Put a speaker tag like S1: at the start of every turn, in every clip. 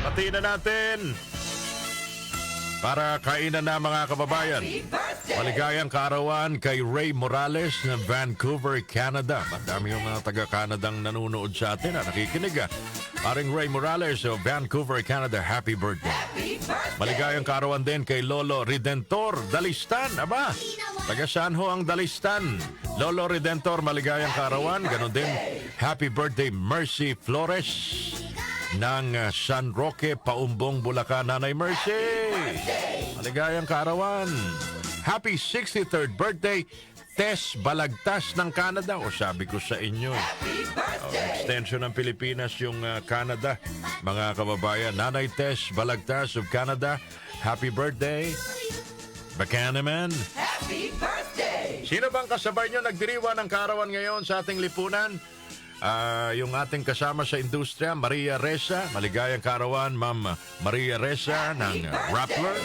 S1: Patiin na natin. Para kainan na mga kababayan. Maligayang kaarawan kay Ray Morales ng Vancouver, Canada. Madami yung mga taga-Canadang nanonood sa atin. Nakikinig. Paring Ray Morales of Vancouver, Canada. Happy birthday. Maligayang kaarawan din kay Lolo Redentor Dalistan. Aba, taga saan ho ang Dalistan? Lolo Redentor, maligayang kaarawan. Ganon din. Happy birthday, Mercy Flores ng San Roque, Paumbong, Bulacan. Nanay Mercy, maligayang kaarawan. Happy 63rd birthday, Tess Balagtas ng Canada. O sabi ko sa inyo, extension ng Pilipinas yung Canada. Mga kababayan, Nanay Tess Balagtas of Canada, happy birthday. Bacana man.
S2: Happy birthday!
S1: Sino bang kasabay nyo nagdiriwan ng kaarawan ngayon sa ating lipunan? Yung ating kasama sa industriya, Maria Reza. Maligayang kaarawan, Ma'am Maria Reza ng Rappler.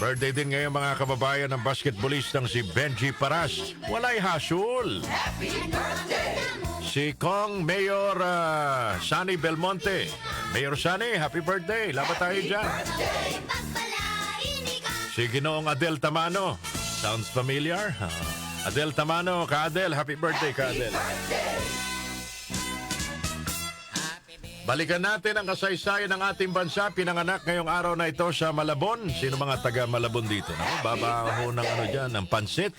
S1: Birthday din ngayon mga kababayan ng basketballistang si Benji Paras. Walay hasul.
S2: Happy birthday!
S1: Si Kong Mayor Sunny Belmonte. Mayor Sunny, happy birthday. Laban tayo dyan. Si Ginoong Adel Tamano. Sounds familiar? Adel Tamano, Ka-Adel, happy birthday, Ka-Adel. Balikan natin ang kasaysayan ng ating bansa. Pinanganak ngayong araw na ito sa Malabon. Sino mga taga Malabon dito? No? Babaho ng ano dyan, ng pansit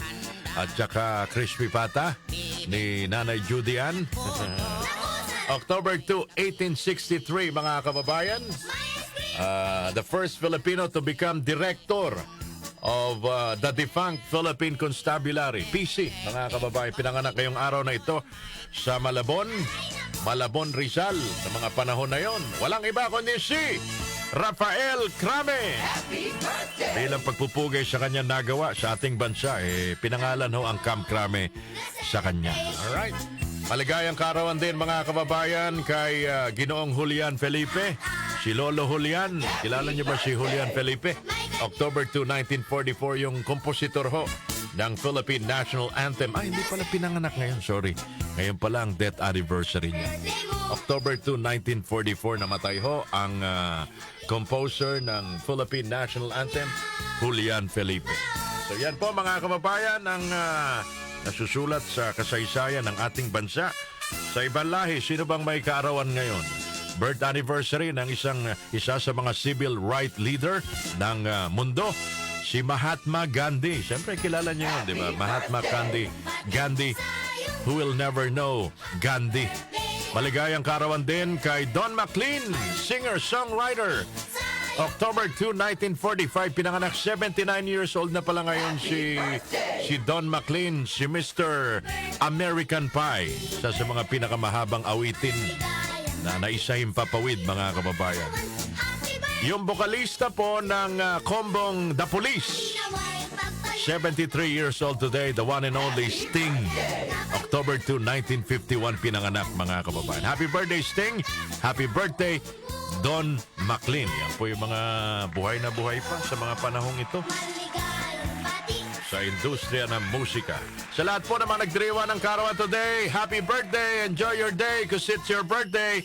S1: at saka crispy pata ni Nanay Judy Ann. October 2, 1863, mga kababayan. The first Filipino to become director of the defunct Philippine Constabulary, PC. Mga kababayan, pinanganak ngayong araw na ito sa Malabon. Malabon, Rizal, sa mga panahon na yon. Walang iba kundi si Rafael Crame.
S2: Happy birthday!
S1: Bilang pagpupugay sa kanya nagawa sa ating bansa, pinangalan ho ang Camp Crame sa kanya. Alright. Maligayang kaarawan din mga kababayan kay Ginoong Julian Felipe. Si Lolo Julian. Kilala niyo ba si Julian Felipe? October 2, 1944, yung kompositor ho ng Philippine National Anthem. Ay, hindi pala pinanganak ngayon, sorry. Ngayon pala ang death anniversary niya. October 2, 1944, namatay ho ang composer ng Philippine National Anthem, Julian Felipe. So yan po mga kababayan ang nasusulat sa kasaysayan ng ating bansa. Sa ibang lahi, sino bang may kaarawan ngayon? Birth anniversary ng isa sa mga civil right leader ng mundo, si Mahatma Gandhi. Siyempre kilala niyo yun, di ba? Mahatma Gandhi, who will never know Gandhi. Maligayang kaarawan din kay Don McLean, singer-songwriter. October 2, 1945, pinanganak, 79 years old na pala ngayon si Don McLean, si Mr. American Pie. Isa sa mga pinakamahabang awitin na naisahim papawid, mga kababayan. Yung bokalista po ng kombong The Police, 73 years old today, the one and only Sting. October 2, 1951, pinanganak, mga kababayan. Happy birthday, Sting. Happy birthday, Don McLean. Yan po yung mga buhay na buhay pa sa mga panahong ito sa industriya ng musika. Sa lahat po naman nagdiriwa ng kaarawan today, happy birthday. Enjoy your day because it's your birthday.